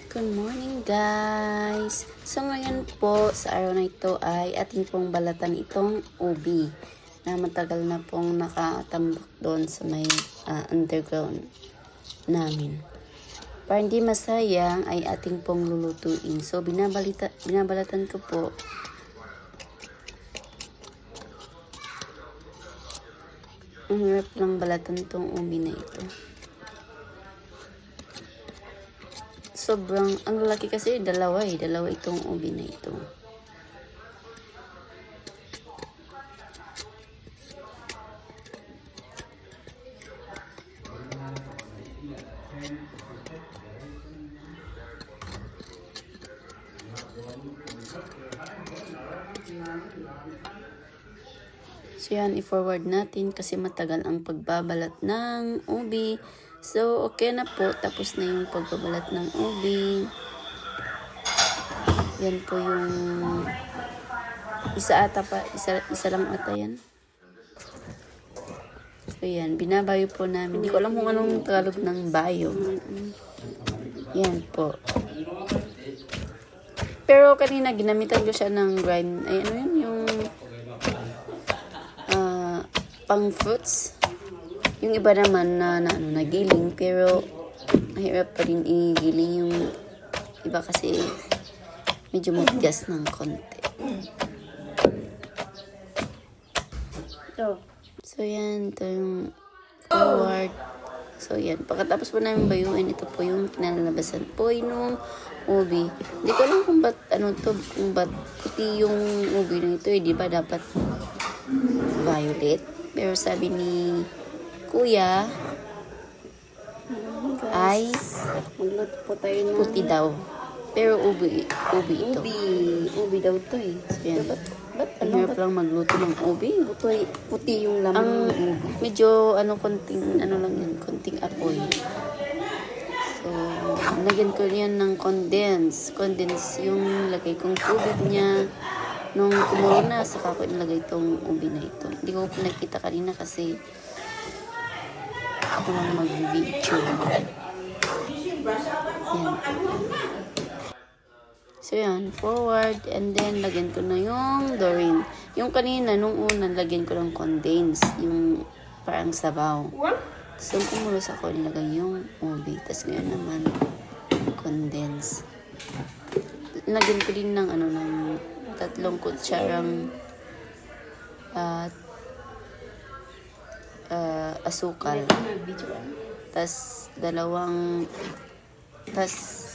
Good morning guys! So ngayon po sa araw na ito ay ating pong balatan itong ubi na matagal na pong nakatambak doon sa may underground namin. Para hindi masayang ay ating pong lulutuin. So binabalatan ko po. Ang hirap lang balatan itong ubi na ito. Sobrang, ang lalaki kasi dalawa itong ubi na ito. So yan, i-forward natin kasi matagal ang pagbabalat ng ubi. So, okay na po. Tapos na yung pagbabalat ng ubi. Yan po yung isa lang ata yan. So, yan. Binabayo po namin. Hindi ko alam kung anong Tagalog ng bayo. Yan po. Pero kanina ginamitan ko siya ng grind. Ay, ano yun? Yung pang fruits. Yung iba naman na nagiling, pero mahirap pa rin igiling yung iba kasi medyo matigas ng konti. So yan, ito yung forward. So yan, pagkatapos po namin bayuin, ito po yung pinalalabasan po nung ubi. Hindi ko alam kung ba't puti yung ubi na ito, di ba dapat violet? Pero sabi ni Kuya ay magluto po tayo ng puti daw. Pero ubi ito. ubi daw to eh. So yan. Ba't Ang hirap lang magluto ng ubi. puti yung laman Ang ng ubi? medyo konting apoy. So, lagyan ko yan ng condense. Condense yung lagay kong tubig niya. Nung kumulo na, saka ko nilagay itong ubi na ito. Hindi ko nakita kanina kasi ako lang mag-video. Yan. So yan, forward, and then lagyan ko na yung Doreen. Yung kanina, nung una, lagyan ko ng condense, yung parang sabaw. So kumulo sa ako, nilagay yung ubi. Tapos ngayon naman, condense. Lagyan ko din ng ng 3 kutsarang asukal. Tas